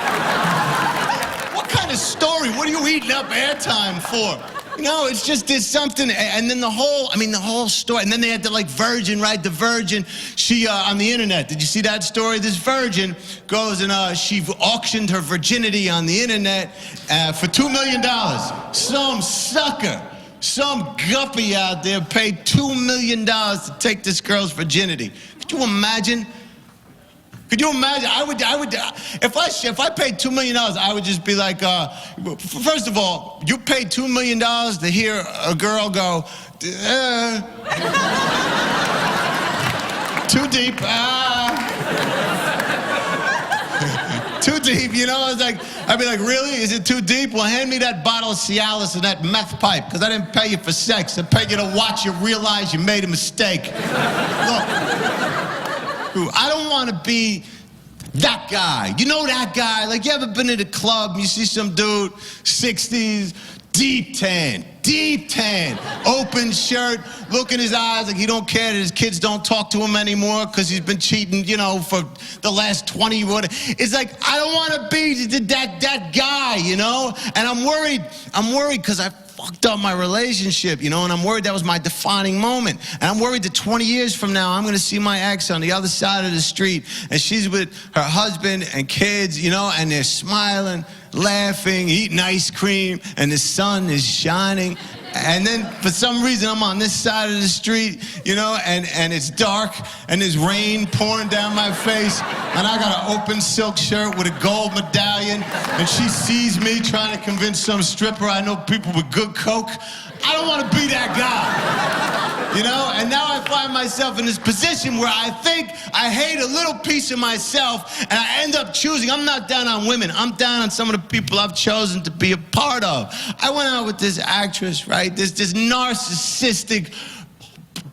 What kind of story? What are you eating up airtime for? You know, it's just, there's something, and then the whole story, and then they had the, like, Virgin, right? The Virgin, she, on the internet, did you see that story? This Virgin goes and she auctioned her virginity on the internet for $2 million. Some sucker, some guppy out there paid $2 million to take this girl's virginity. Could you imagine? Could you imagine? I would, if I paid $2 million, I would just be like, first of all, you paid $2 million to hear a girl go, too deep, too deep, you know? I'd be like, really? Is it too deep? Well, hand me that bottle of Cialis and that meth pipe, because I didn't pay you for sex. I paid you to watch you realize you made a mistake. Look. I don't want to be that guy. You know that guy? Like, you ever been at a club and you see some dude, 60s, deep tan, open shirt, look in his eyes like he don't care that his kids don't talk to him anymore because he's been cheating, you know, for the last 20 years. It's like, I don't want to be that guy, you know? And I'm worried because I fucked up my relationship, you know, and I'm worried that was my defining moment. And I'm worried that 20 years from now, I'm going to see my ex on the other side of the street, and she's with her husband and kids, you know, and they're smiling, laughing, eating ice cream, and the sun is shining. And then for some reason I'm on this side of the street, you know, and it's dark and there's rain pouring down my face and I got an open silk shirt with a gold medallion and she sees me trying to convince some stripper I know people with good coke. I don't want to be that guy, you know? And now I find myself in this position where I think I hate a little piece of myself and I end up choosing, I'm not down on women, I'm down on some of the people I've chosen to be a part of. I went out with this actress, right? This narcissistic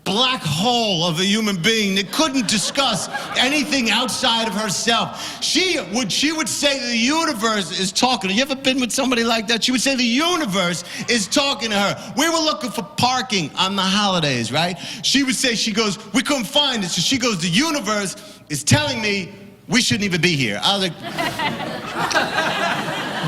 black hole of a human being that couldn't discuss anything outside of herself. She would say the universe is talking to her. You ever been with somebody like that? She would say the universe is talking to her. We were looking for parking on the holidays, right? She would say, she goes, we couldn't find it. So she goes, the universe is telling me we shouldn't even be here. I was like,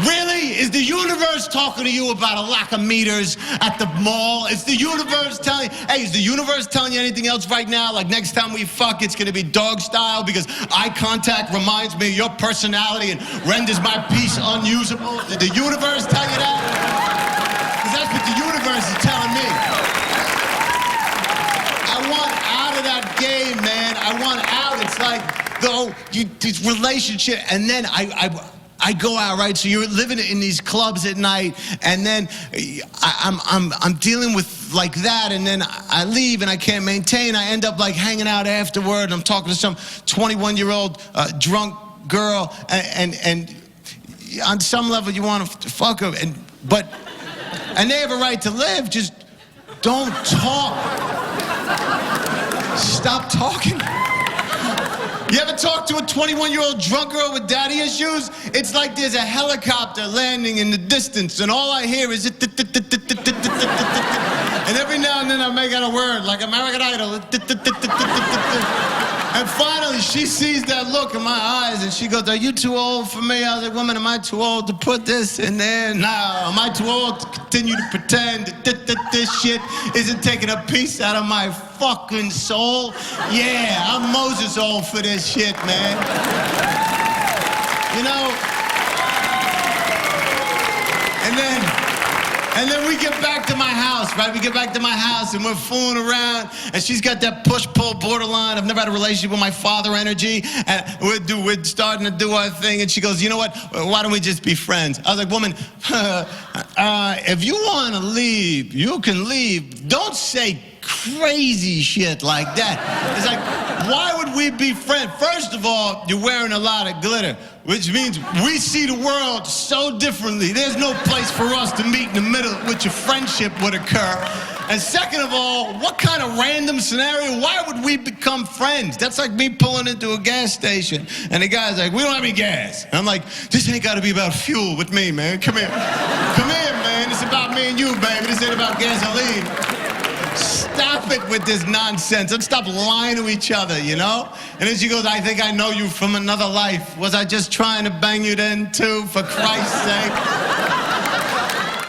really? Is the universe talking to you about a lack of meters at the mall? Is the universe telling, hey, is the universe telling you anything else right now? Like next time we fuck, it's gonna be dog style because eye contact reminds me of your personality and renders my peace unusable? Did the universe tell you that? Because that's what the universe is telling me. I want out of that game, man. I want out. It's like, though, this relationship, and then I go out, right? So you're living in these clubs at night, and then I'm dealing with like that, and then I leave and I can't maintain. I end up like hanging out afterward, and I'm talking to some 21-year-old drunk girl, and on some level you want to fuck her, and they have a right to live. Just don't talk. Stop talking. You ever talk to a 21-year-old drunk girl with daddy issues? It's like there's a helicopter landing in the distance, and all I hear is and every now and then I make out a word like American Idol. And finally, she sees that look in my eyes, and she goes, "Are you too old for me?" I was like, "Woman, am I too old to put this in there? No. Am I too old to continue to pretend that this shit isn't taking a piece out of my fucking soul? Yeah, I'm Moses old for this shit, man." You know? And then we get back to my house, right? We get back to my house and we're fooling around, and she's got that push-pull borderline. I've never had a relationship with my father energy, and we're starting to do our thing, and she goes, "You know what? Why don't we just be friends?" I was like, "Woman, if you want to leave, you can leave. Don't say crazy shit like that." It's like, why would we be friends? First of all, you're wearing a lot of glitter, which means we see the world so differently. There's no place for us to meet in the middle at which a friendship would occur. And second of all, what kind of random scenario? Why would we become friends? That's like me pulling into a gas station, and the guy's like, "We don't have any gas." And I'm like, "This ain't got to be about fuel with me, man. Come here. Come here, man. It's about me and you, baby. This ain't about gasoline." Stop it with this nonsense. Let's stop lying to each other, you know? And then she goes, "I think I know you from another life. Was I just trying to bang you then too, for Christ's sake?"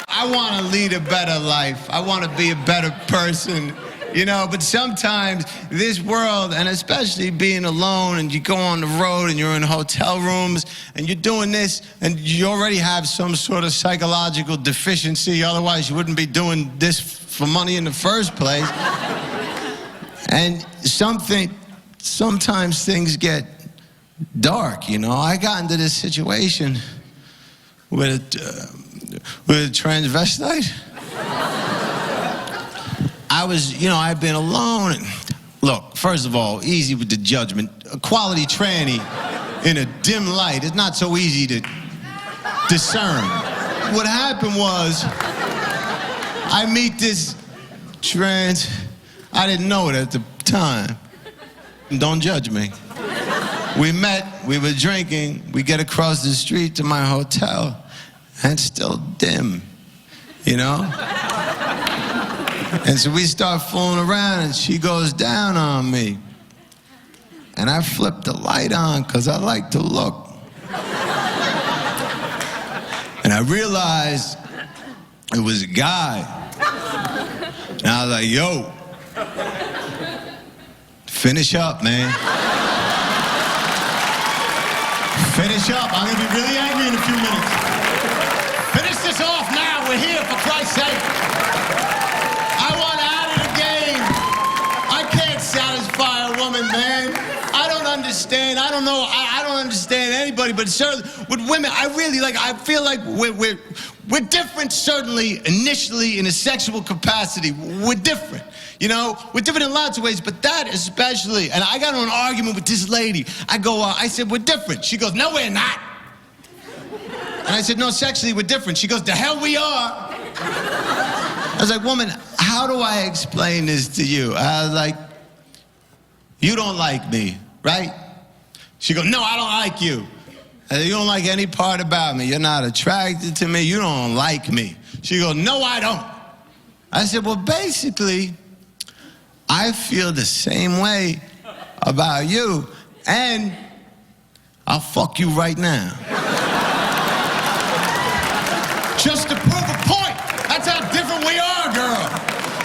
I want to lead a better life. I want to be a better person, you know? But sometimes this world, and especially being alone, and you go on the road and you're in hotel rooms and you're doing this, and you already have some sort of psychological deficiency. Otherwise, you wouldn't be doing this for money in the first place. And sometimes things get dark, you know? I got into this situation with a transvestite. I've been alone. And look, first of all, easy with the judgment. A quality tranny in a dim light is not so easy to discern. What happened was, I meet this trans, I didn't know it at the time. Don't judge me. We met, we were drinking, we get across the street to my hotel, and it's still dim, you know? And so we start fooling around, and she goes down on me. And I flip the light on, because I like to look. And I realized it was a guy. And I was like, "Yo, finish up, man. Finish up. I'm going to be really angry in a few minutes. Finish this off now. We're here, for Christ's sake. I want out of the game. I can't satisfy a woman, man. I don't understand. I don't know. I don't understand anybody, but certainly with women, I feel like we're different, certainly, initially, in a sexual capacity. We're different. You know, we're different in lots of ways, but that especially. And I got in an argument with this lady. I said, "We're different." She goes, "No, we're not." And I said, "No, sexually, we're different." She goes, "The hell we are." I was like, "Woman, how do I explain this to you?" I was like, "You don't like me, right?" She goes, "No, I don't like you." I said, "You don't like any part about me. You're not attracted to me. You don't like me." She goes, "No, I don't." I said, "Well, basically, I feel the same way about you, and I'll fuck you right now." Just to prove a point. That's how different we are, girl.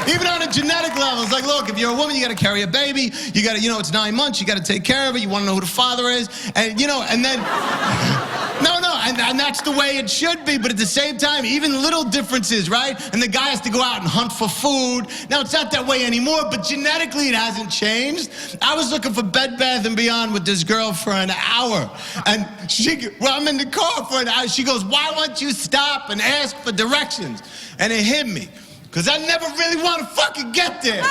Even on a genetic level, it's like, look, if you're a woman, you got to carry a baby. You got to, it's 9 months. You got to take care of it. You want to know who the father is, and and then. And that's the way it should be, but at the same time, even little differences, right? And the guy has to go out and hunt for food. Now, it's not that way anymore, but genetically it hasn't changed. I was looking for Bed Bath & Beyond with this girl for an hour, and I'm in the car for an hour. She goes, why won't you stop and ask for directions? And it hit me, because I never really want to fucking get there.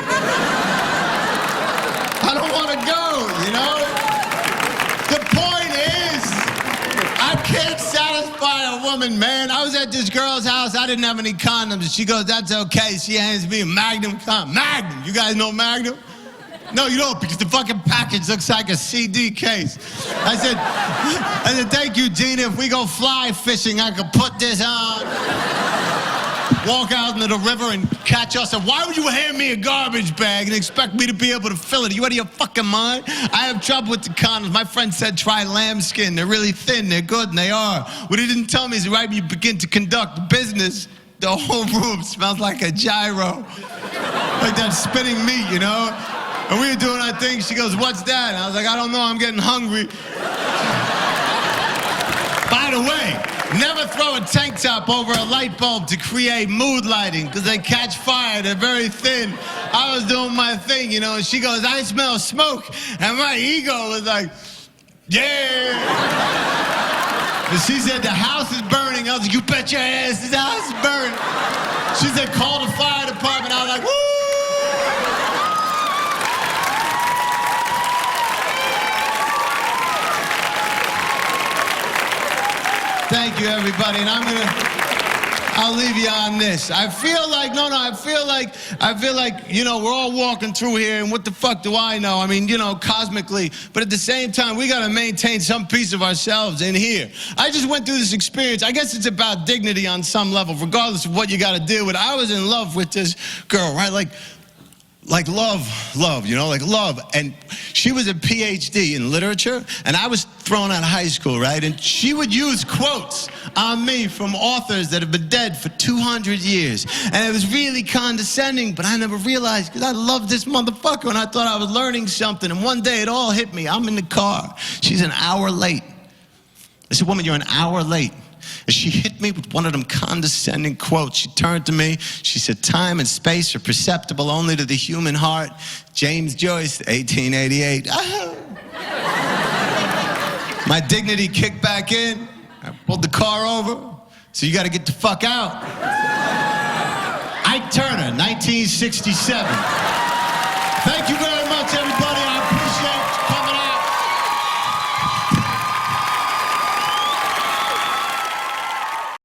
I don't want to go, The point is, I can't satisfy a woman, man. I was at this girl's house. I didn't have any condoms. She goes, that's okay. She hands me a Magnum condom. Magnum. You guys know Magnum? No, you don't, because the fucking package looks like a CD case. I said, thank you, Gina. If we go fly fishing, I could put this on, walk out into the river and catch us. And why would you hand me a garbage bag and expect me to be able to fill it? Are you out of your fucking mind? I have trouble with the condoms. My friend said try lambskin. They're really thin. They're good, and they are. What he didn't tell me is right when you begin to conduct business, the whole room smells like a gyro. Like that spinning meat, And we were doing our thing. She goes, what's that? And I was like, I don't know. I'm getting hungry. By the way, never throw a tank top over a light bulb to create mood lighting, because they catch fire. They're very thin. I was doing my thing, and she goes, I smell smoke. And my ego was like, yeah. And she said, the house is burning. I was like, you bet your ass this house is burning. She said, call the fire department. I was like, woo! Thank you, everybody, and I'll leave you on this. I feel like, we're all walking through here, and what the fuck do I know? I mean, cosmically, but at the same time, we gotta maintain some piece of ourselves in here. I just went through this experience. I guess it's about dignity on some level, regardless of what you gotta deal with. I was in love with this girl, right? Like love, like love. And she was a PhD in literature, and I was thrown out of high school, right? And she would use quotes on me from authors that have been dead for 200 years. And it was really condescending, but I never realized, because I loved this motherfucker, and I thought I was learning something. And one day it all hit me. I'm in the car. She's an hour late. I said, woman, you're an hour late. And she hit me with one of them condescending quotes. She turned to me. She said, time and space are perceptible only to the human heart. James Joyce, 1888. My dignity kicked back in. I pulled the car over. So you got to get the fuck out. Ike Turner, 1967. Thank you very much, everybody.